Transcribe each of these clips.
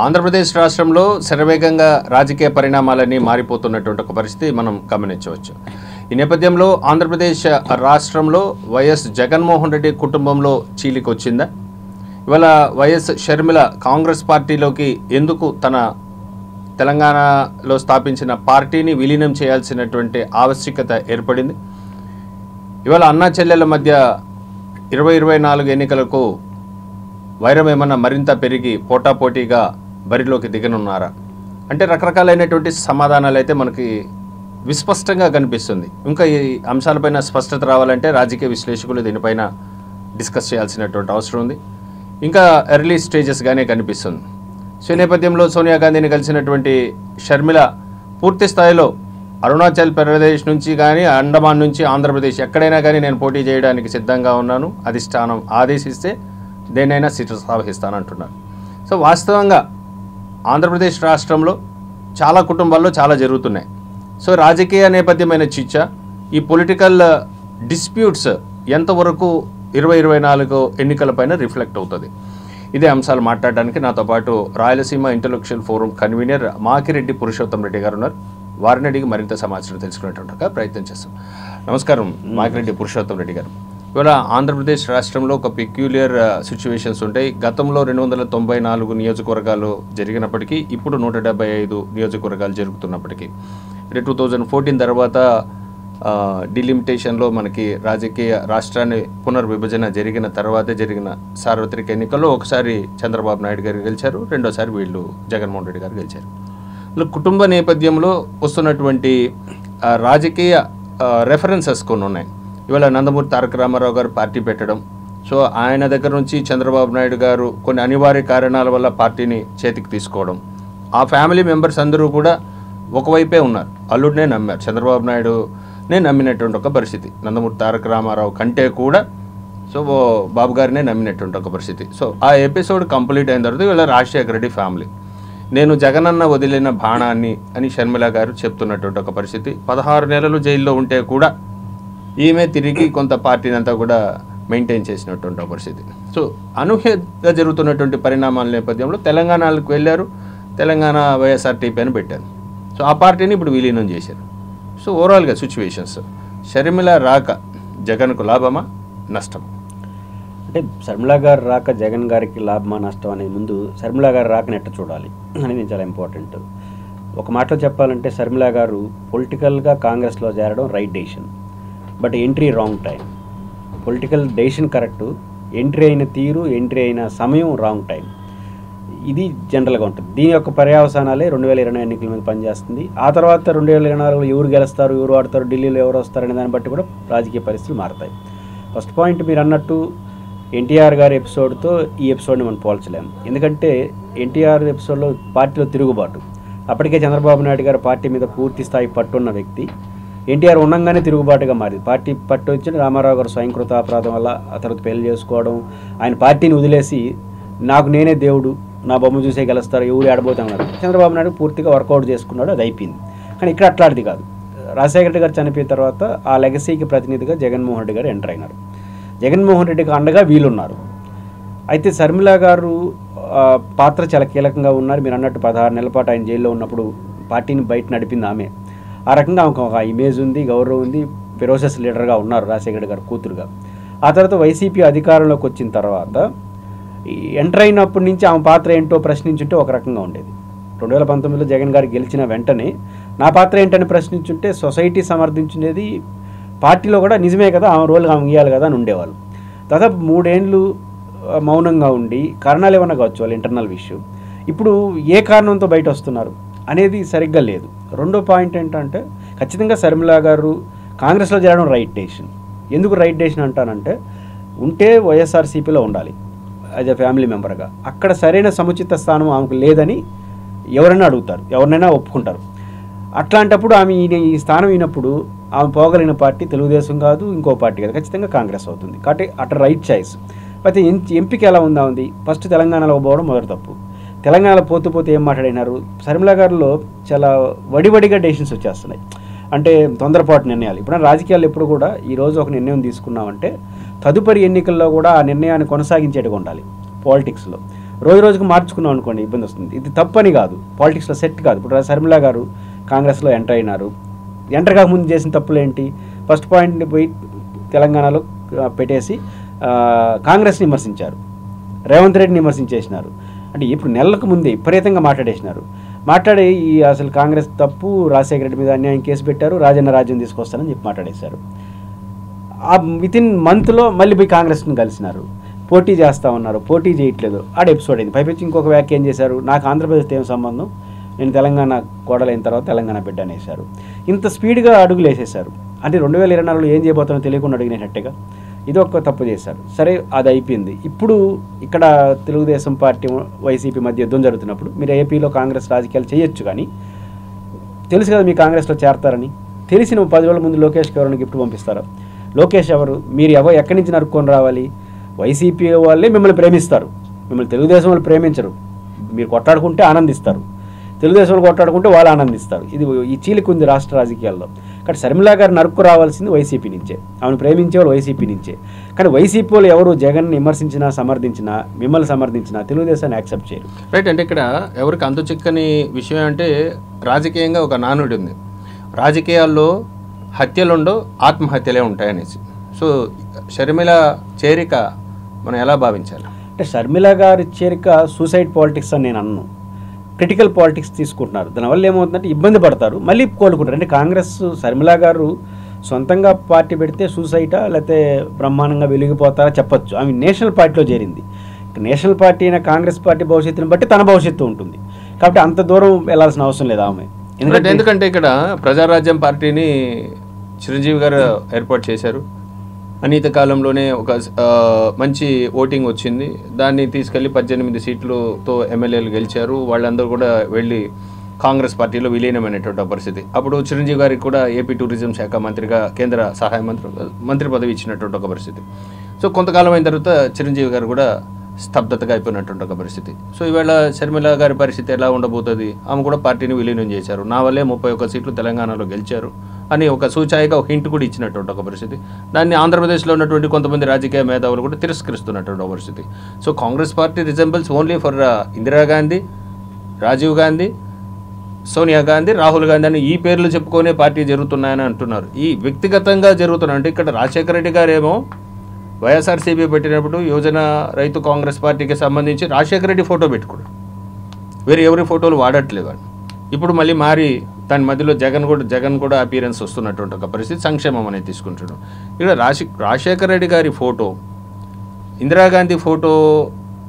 ఆంధ్రప్రదేశ్ రాష్ట్రంలో శరవేగంగా రాజకీయ పరిణామాలన్నీ మారిపోతున్నటువంటి ఒక పరిస్థితి మనం గమనించవచ్చు. ఈ నేపథ్యంలో ఆంధ్రప్రదేశ్ రాష్ట్రంలో వైఎస్ జగన్మోహన్ రెడ్డి కుటుంబంలో చీలిక వచ్చిందా? ఇవాళ వైఎస్ షర్మిల కాంగ్రెస్ పార్టీలోకి ఎందుకు తన తెలంగాణలో స్థాపించిన పార్టీని విలీనం చేయాల్సినటువంటి ఆవశ్యకత ఏర్పడింది? ఇవాళ అన్నా చెల్లెల మధ్య 2024 ఎన్నికలకు వైరం ఏమన్నా మరింత పెరిగి పోటాపోటీగా బరిలోకి దిగనున్నారా అంటే రకరకాలైనటువంటి సమాధానాలు అయితే మనకి విస్పష్టంగా కనిపిస్తుంది. ఇంకా ఈ అంశాలపైన స్పష్టత రావాలంటే రాజకీయ విశ్లేషకులు దీనిపైన డిస్కస్ చేయాల్సినటువంటి అవసరం ఉంది. ఇంకా ఎర్లీ స్టేజెస్గానే కనిపిస్తుంది. సో ఈ నేపథ్యంలో సోనియా గాంధీని కలిసినటువంటి షర్మిల పూర్తి స్థాయిలో అరుణాచల్ ప్రదేశ్ నుంచి కానీ అండమాన్ నుంచి ఆంధ్రప్రదేశ్ ఎక్కడైనా కానీ నేను పోటీ చేయడానికి సిద్ధంగా ఉన్నాను, అధిష్టానం ఆదేశిస్తే దేనైనా శిరసావహిస్తానంటున్నారు. సో వాస్తవంగా ఆంధ్రప్రదేశ్ రాష్ట్రంలో చాలా కుటుంబాల్లో చాలా జరుగుతున్నాయి. సో రాజకీయ నేపథ్యమైన చిచ్చ, ఈ పొలిటికల్ డిస్ప్యూట్స్ ఎంతవరకు 2024 ఎన్నికలపైన రిఫ్లెక్ట్ అవుతుంది? ఇదే అంశాలు మాట్లాడడానికి నాతో పాటు Rayalaseema intellectual forum convener Makireddy Purushottam Reddy గారు ఉన్నారు. వారిని అడిగి మరింత సమాచారం తెలుసుకునేటువంటి ప్రయత్నం చేస్తాం. నమస్కారం మాకిరెడ్డి పురుషోత్తం రెడ్డి గారు. ఇవాళ ఆంధ్రప్రదేశ్ రాష్ట్రంలో ఒక పెక్యులియర్ సిచ్యువేషన్స్ ఉంటాయి. గతంలో 294 నియోజకవర్గాలు జరిగినప్పటికీ ఇప్పుడు 175 నియోజకవర్గాలు జరుగుతున్నప్పటికీ 2014 తర్వాత డిలిమిటేషన్లో మనకి రాజకీయ రాష్ట్రాన్ని పునర్విభజన జరిగిన తర్వాతే జరిగిన సార్వత్రిక ఎన్నికల్లో ఒకసారి చంద్రబాబు నాయుడు గారు గెలిచారు, రెండోసారి వీళ్ళు జగన్మోహన్ రెడ్డి గారు గెలిచారు. కుటుంబ నేపథ్యంలో వస్తున్నటువంటి రాజకీయ రెఫరెన్సెస్ కొన్ని ఉన్నాయి. ఇవాళ నందమూరి తారక రామారావు గారు పార్టీ పెట్టడం, సో ఆయన దగ్గర నుంచి చంద్రబాబు నాయుడు గారు కొన్ని అనివార్య కారణాల వల్ల పార్టీని చేతికి తీసుకోవడం, ఆ ఫ్యామిలీ మెంబర్స్ అందరూ కూడా ఒకవైపే ఉన్నారు. అల్లుడినే నమ్మారు, చంద్రబాబు నాయుడునే నమ్మినటువంటి ఒక పరిస్థితి. నందమూరి తారక రామారావు కంటే కూడా సో బాబు గారినే నమ్మినటువంటి ఒక పరిస్థితి. సో ఆ ఎపిసోడ్ కంప్లీట్ అయిన తర్వాత ఇవాళ రాజశేఖర రెడ్డి ఫ్యామిలీ, నేను జగనన్న వదిలిన బాణాన్ని అని షర్మిల గారు చెప్తున్నటువంటి ఒక పరిస్థితి. 16 నెలలు జైల్లో ఉంటే కూడా ఈమె తిరిగి కొంత పార్టీని అంతా కూడా మెయింటైన్ చేసినటువంటి పరిస్థితి. సో అనూహ్యంగా జరుగుతున్నటువంటి పరిణామాల నేపథ్యంలో తెలంగాణకు వెళ్ళారు, తెలంగాణ వైఎస్ఆర్టీపీ అని పెట్టారు. సో ఆ పార్టీని ఇప్పుడు విలీనం చేశారు. సో ఓవరాల్గా సిచ్యువేషన్స్, షర్మిల రాక జగన్కు లాభమా నష్టమా? అంటే షర్మిల గారు రాక జగన్ గారికి లాభమా నష్టం అనేది ముందు షర్మిల గారు రాకని ఎట్ట చూడాలి అనేది చాలా ఇంపార్టెంట్. ఒక మాటలో చెప్పాలంటే షర్మిల గారు పొలిటికల్గా కాంగ్రెస్లో చేరడం right decision, but entry wrong time. Political decision correct, entry అయిన తీరు, ఎంట్రీ అయిన సమయం రాంగ్ టైం. ఇది జనరల్గా ఉంటుంది. దీని యొక్క పర్యవసానాలే 2020 ఎన్నికల మీద పనిచేస్తుంది. ఆ తర్వాత 2024లో ఎవరు గెలుస్తారు, ఎవరు ఆడతారు, ఢిల్లీలో ఎవరు వస్తారనే దాన్ని బట్టి కూడా రాజకీయ పరిస్థితులు మారుతాయి. ఫస్ట్ పాయింట్, మీరు అన్నట్టు ఎన్టీఆర్ గారి ఎపిసోడ్తో ఈ ఎపిసోడ్ని మనం పోల్చలేము. ఎందుకంటే ఎన్టీఆర్ ఎపిసోడ్లో పార్టీలో తిరుగుబాటు, అప్పటికే చంద్రబాబు నాయుడు గారు పార్టీ మీద పూర్తి స్థాయి పట్టున్న వ్యక్తి. ఎన్టీఆర్ ఉండగానే తిరుగుబాటుగా మారింది. పార్టీ పట్టు వచ్చిన రామారావు గారు స్వయంకృత అపరాధం వల్ల ఆ తర్వాత పెళ్లి చేసుకోవడం, ఆయన పార్టీని వదిలేసి నాకు నేనే దేవుడు, నా బొమ్మ చూసే గెలుస్తారు, ఎవరు ఆడబోతే అన్నారు. చంద్రబాబు నాయుడు పూర్తిగా వర్కౌట్ చేసుకున్నాడు, అది అయిపోయింది. కానీ ఇక్కడ అట్లాంటిది కాదు. రాజశేఖర రెడ్డి గారు చనిపోయిన తర్వాత ఆ లెగసీకి ప్రతినిధిగా జగన్మోహన్ రెడ్డి గారు ఎంటర్ అయినారు. జగన్మోహన్ రెడ్డికి అండగా వీళ్ళున్నారు. అయితే షర్మిల గారు పాత్ర చాలా కీలకంగా ఉన్నారు. మీరు అన్నట్టు 16 నెలల పాటు ఆయన జైల్లో ఉన్నప్పుడు పార్టీని బయట నడిపింది ఆమె. ఆ రకంగా ఆమెకు ఒక ఇమేజ్ ఉంది, గౌరవం ఉంది, ఫెరోసస్ లీడర్గా ఉన్నారు రాజశేఖర గారు కూతురుగా. ఆ తర్వాత వైసీపీ అధికారంలోకి వచ్చిన తర్వాత ఎంటర్ అయినప్పటి నుంచి ఆమె పాత్ర ఏంటో ప్రశ్నించుంటే ఒక రకంగా ఉండేది. 2019లో జగన్ గారు గెలిచిన వెంటనే నా పాత్ర ఏంటని ప్రశ్నించుంటే సొసైటీ సమర్థించుండేది, పార్టీలో కూడా నిజమే కదా ఆమె రోల్ ఆమె ఇవ్వాలి కదా అని ఉండేవాళ్ళు. దాదాపు 3 ఏళ్ళు మౌనంగా ఉండి కారణాలు ఏమన్నా కావచ్చు వాళ్ళ ఇంటర్నల్ ఇష్యూ. ఇప్పుడు ఏ కారణంతో బయట వస్తున్నారు అనేది సరిగ్గా లేదు. రెండో పాయింట్ ఏంటంటే ఖచ్చితంగా షర్మిల గారు కాంగ్రెస్లో చేరడం రైట్ డెసిషన్. ఎందుకు రైట్ డెసిషన్ అంటానంటే, ఉంటే వైఎస్ఆర్సీపీలో ఉండాలి యాజ్ ఎ ఫ్యామిలీ మెంబర్గా. అక్కడ సరైన సముచిత స్థానం ఆమెకు లేదని ఎవరైనా అడుగుతారు, ఎవరినైనా ఒప్పుకుంటారు. అట్లాంటప్పుడు ఆమె ఈ స్థానం అయినప్పుడు ఆమె పోగలిగిన పార్టీ తెలుగుదేశం కాదు, ఇంకో పార్టీ కాదు, ఖచ్చితంగా కాంగ్రెస్ అవుతుంది. కాబట్టి అటు రైట్ చాయిస్. అయితే ఎంపిక ఎలా ఉంది? ఫస్ట్ తెలంగాణలో పోవడం మొదటి తప్పు. తెలంగాణలో పోతే ఏం మాట్లాడినారు? షర్మిల గారిలో చాలా వడివడిగా డెసిషన్స్ వచ్చేస్తున్నాయి. అంటే తొందరపాటు నిర్ణయాలు. ఇప్పుడు రాజకీయాలు ఎప్పుడు కూడా ఈరోజు ఒక నిర్ణయం తీసుకున్నామంటే తదుపరి ఎన్నికల్లో కూడా ఆ నిర్ణయాన్ని కొనసాగించేట్టుగా ఉండాలి పాలిటిక్స్లో. రోజు రోజుకు మార్చుకున్నాం అనుకోండి ఇబ్బంది వస్తుంది. ఇది తప్పని కాదు, పాలిటిక్స్లో సెట్ కాదు. ఇప్పుడు శర్మిల గారు కాంగ్రెస్లో ఎంటర్ అయినారు. ఎంటర్ కాకముందు చేసిన తప్పులు ఏంటి? ఫస్ట్ పాయింట్ని పోయి తెలంగాణలో పెట్టేసి కాంగ్రెస్ని విమర్శించారు, రేవంత్ రెడ్డిని విమర్శించేసినారు. అంటే ఇప్పుడు నెలలకు ముందే విపరీతంగా మాట్లాడేసినారు. మాట్లాడి అసలు కాంగ్రెస్ తప్పు, రాజశేఖర రెడ్డి మీద అన్యాయం కేసు పెట్టారు, రాజన్న రాజ్యం తీసుకొస్తానని చెప్పి మాట్లాడేశారు. ఆ వితిన్ మంత్లో మళ్ళీ పోయి కాంగ్రెస్ని కలిసినారు, పోటీ చేస్తూ ఉన్నారు, పోటీ చేయట్లేదు. ఆడ ఎపిసోడ్ అయింది. పైపించి ఇంకొక వ్యాఖ్య ఏం చేశారు, నాకు ఆంధ్రప్రదేశ్తో ఏం సంబంధం, నేను తెలంగాణ కోడలైన తర్వాత తెలంగాణ బిడ్డ అనేశారు. ఇంత స్పీడ్గా అడుగులు వేసేశారు. అంటే 2024లో ఏం చేయబోతానో తెలియకుండా అడిగినట్టుగా ఇది ఒక తప్పు చేశారు. సరే, అది అయిపోయింది. ఇప్పుడు ఇక్కడ తెలుగుదేశం పార్టీ వైసీపీ మధ్య యుద్ధం జరుగుతున్నప్పుడు మీరు ఏపీలో కాంగ్రెస్ రాజకీయాలు చేయొచ్చు, కానీ తెలుసు కదా మీ కాంగ్రెస్లో చేరతారని తెలిసిన 10 రోజుల ముందు లోకేష్కి ఎవరైనా గిఫ్ట్ పంపిస్తారా? లోకేష్ ఎవరు? మీరు ఎక్కడి నుంచి నరుక్కొని రావాలి? వైసీపీ వాళ్ళే మిమ్మల్ని ప్రేమిస్తారు, మిమ్మల్ని తెలుగుదేశం వాళ్ళు ప్రేమించరు. మీరు కొట్టాడుకుంటే ఆనందిస్తారు, తెలుగుదేశం వాళ్ళు కొట్టాడుకుంటే వాళ్ళు ఆనందిస్తారు. ఇది ఈ చీలిక ఉంది రాష్ట్ర రాజకీయాల్లో. కానీ శర్మిల గారు నరుక్కు రావాల్సింది వైసీపీ నుంచే, ఆమెను ప్రేమించే వాళ్ళు వైసీపీ నుంచే. కానీ వైసీపీ వాళ్ళు ఎవరు జగన్ని విమర్శించినా సమర్థించినా, మిమ్మల్ని సమర్థించినా తెలుగుదేశాన్ని యాక్సెప్ట్ చేయరు. రైట్. అంటే ఇక్కడ ఎవరికి అంతు చిక్కని విషయం అంటే రాజకీయంగా ఒక నానుడి ఉంది, రాజకీయాల్లో హత్యలుండో ఆత్మహత్యలే ఉంటాయనేసి. సో షర్మిల చేరిక మనం ఎలా భావించాలి? అంటే షర్మిల గారి చేరిక సూసైడ్ పాలిటిక్స్ అని నేను అన్నాను. క్రిటికల్ పాలిటిక్స్ తీసుకుంటున్నారు. దానివల్ల ఏమవుతుందంటే ఇబ్బంది పడతారు, మళ్ళీ కోలుకుంటారు. అంటే కాంగ్రెస్ షర్మిల గారు సొంతంగా పార్టీ పెడితే సూసైటా లేకపోతే బ్రహ్మాండంగా వెలిగిపోతారా చెప్పొచ్చు. ఆమె నేషనల్ పార్టీలో చేరింది. నేషనల్ పార్టీ అయినా కాంగ్రెస్ పార్టీ భవిష్యత్తుని బట్టి తన భవిష్యత్తు ఉంటుంది. కాబట్టి అంత దూరం వెళ్లాల్సిన అవసరం లేదు ఆమె. ఎందుకంటే ఇక్కడ ప్రజారాజ్యం పార్టీని చిరంజీవి గారు ఏర్పాటు చేశారు. అనీత కాలంలోనే ఒక మంచి ఓటింగ్ వచ్చింది, దాన్ని తీసుకెళ్లి 18 సీట్లతో ఎమ్మెల్యేలు గెలిచారు. వాళ్ళందరూ కూడా వెళ్ళి కాంగ్రెస్ పార్టీలో విలీనమైనటువంటి పరిస్థితి. అప్పుడు చిరంజీవి గారికి కూడా ఏపీ టూరిజం శాఖ మంత్రిగా, కేంద్ర సహాయ మంత్రి పదవి ఇచ్చినటువంటి ఒక పరిస్థితి. సో కొంతకాలం అయిన తర్వాత చిరంజీవి గారు కూడా స్తబ్దతగా అయిపోయినటువంటి ఒక పరిస్థితి. సో ఈవేళ షర్మిల గారి పరిస్థితి ఎలా ఉండబోతుంది? ఆమె కూడా పార్టీని విలీనం చేశారు. నా వల్లే 31 సీట్లు తెలంగాణలో గెలిచారు అని ఒక సూచాయిగా ఒక హింట్ కూడా ఇచ్చినటువంటి ఒక పరిస్థితి. దాన్ని ఆంధ్రప్రదేశ్లో ఉన్నటువంటి కొంతమంది రాజకీయ మేధావులు కూడా తిరస్కరిస్తున్నటువంటి ఒక పరిస్థితి. So Congress party resembles only for Indira Gandhi, Rajiv Gandhi, Sonia Gandhi, Rahul Gandhi అని ఈ పేర్లు చెప్పుకునే పార్టీ జరుగుతున్నాయని అంటున్నారు. ఈ వ్యక్తిగతంగా జరుగుతున్నాయి. అంటే ఇక్కడ రాజశేఖర రెడ్డి గారేమో వైఎస్ఆర్సీపీ పెట్టినప్పుడు యువజన రైతు కాంగ్రెస్ పార్టీకి సంబంధించి రాజశేఖర రెడ్డి ఫోటో పెట్టుకున్నాడు, వేరే ఎవరి ఫోటోలు వాడట్లేదు. ఇప్పుడు మళ్ళీ మారి దాని మధ్యలో జగన్ కూడా అపీరెన్స్ వస్తున్నటువంటి ఒక పరిస్థితి, సంక్షేమం అనేది తీసుకుంటున్నాడు. ఇక్కడ రాజశేఖర రెడ్డి గారి ఫోటో, ఇందిరాగాంధీ ఫోటో,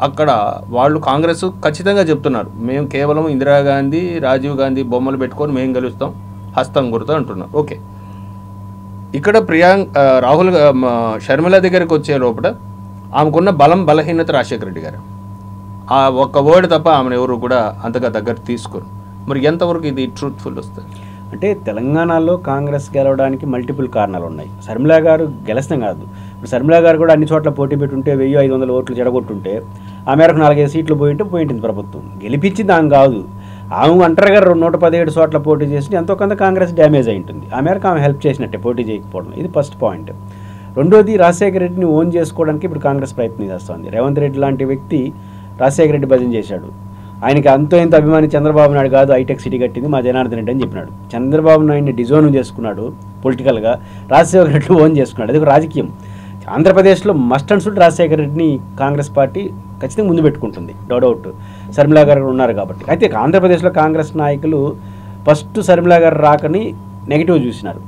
అక్కడ వాళ్ళు కాంగ్రెస్ ఖచ్చితంగా చెప్తున్నారు మేము కేవలం ఇందిరాగాంధీ, రాజీవ్ గాంధీ బొమ్మలు పెట్టుకొని మేము గెలుస్తాం, హస్తం గుర్తు అంటున్నారు. ఓకే, ఇక్కడ రాహుల్ షర్మిల దగ్గరికి వచ్చే లోపల ఆమెకున్న బలహీనత రాజశేఖర రెడ్డి గారు. ఆ ఒక్క వర్డ్ తప్ప ఆమెను ఎవరు కూడా అంతగా దగ్గర తీసుకోరు. మరి ఎంతవరకు ఇది ట్రూత్ఫుల్ వస్తుంది? అంటే తెలంగాణలో కాంగ్రెస్ గెలవడానికి మల్టిపుల్ కారణాలు ఉన్నాయి. షర్మిల గారు గెలస్తాం కాదు. ఇప్పుడు షర్మిల గారు కూడా అన్ని చోట్ల పోటీ పెట్టుంటే 1500 ఓట్లు చెడగొట్టుంటే ఆ మేరకు 4-5 సీట్లు పోయింటుంది ప్రభుత్వం. గెలిపించింది ఆమె కాదు. ఆమె అంటారు గారు 117 చోట్ల పోటీ చేసి ఎంతో కొంత కాంగ్రెస్ డ్యామేజ్ అయి ఉంటుంది. ఆ మేరకు ఆమె హెల్ప్ చేసినట్టే పోటీ చేయకపోవడం. ఇది ఫస్ట్ పాయింట్. రెండోది, రాజశేఖర రెడ్డిని ఓన్ చేసుకోవడానికి ఇప్పుడు కాంగ్రెస్ ప్రయత్నం చేస్తుంది. రేవంత్ రెడ్డి లాంటి వ్యక్తి రాజశేఖర రెడ్డి భజన చేశాడు. ఆయనకి అంతో ఇంత అభిమాని చంద్రబాబు నాయుడు కాదు, హైటెక్ సిటీ కట్టింది మా జనార్దన్ రెడ్డి అని చెప్పినాడు. చంద్రబాబు నాయుడిని డిజోన్ చేసుకున్నాడు పొలిటికల్గా, రాజశేఖర రెడ్డి ఓన్ చేసుకున్నాడు. అది ఒక రాజకీయం. ఆంధ్రప్రదేశ్లో మస్ట్ అండ్ షుడ్ రాజశేఖర రెడ్డిని కాంగ్రెస్ పార్టీ ఖచ్చితంగా ముందు పెట్టుకుంటుంది, నో డౌట్. షర్మిల గారు ఉన్నారు కాబట్టి. అయితే ఆంధ్రప్రదేశ్లో కాంగ్రెస్ నాయకులు ఫస్ట్ షర్మిల గారు రాకని నెగిటివ్ చూసినారు.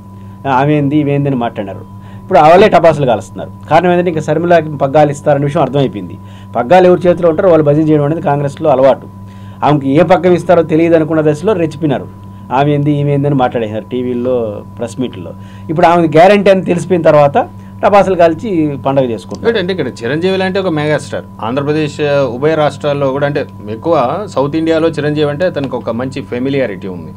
ఆమె ఇవేందని మాట్లాడారు. ఇప్పుడు అవలే టపాసులు కాలుస్తున్నారు. కారణం ఏంటంటే ఇంకా షర్మిలకి పగ్గాలు ఇస్తారనే విషయం అర్థమైపోయింది. పగ్గాలు ఎవరి చేతిలో ఉంటారో వాళ్ళు భజన చేయడం అనేది కాంగ్రెస్లో అలవాటు. ఆమెకి ఏ పక్కం ఇస్తారో తెలియదు అనుకున్న దశలో రెచ్చిపోయినారు. ఈమెందని మాట్లాడేశారు టీవీల్లో, ప్రెస్ మీట్లో. ఇప్పుడు ఆమె గ్యారంటీ అని తెలిసిపోయిన తర్వాత టపాసులు కాల్చి పండుగ చేసుకుంటారు. అంటే ఇక్కడ చిరంజీవి లాంటి ఒక మెగాస్టార్ ఆంధ్రప్రదేశ్ ఉభయ రాష్ట్రాల్లో కూడా, అంటే ఎక్కువ సౌత్ ఇండియాలో చిరంజీవి అంటే తనకు ఒక మంచి ఫెమిలియారిటీ ఉంది.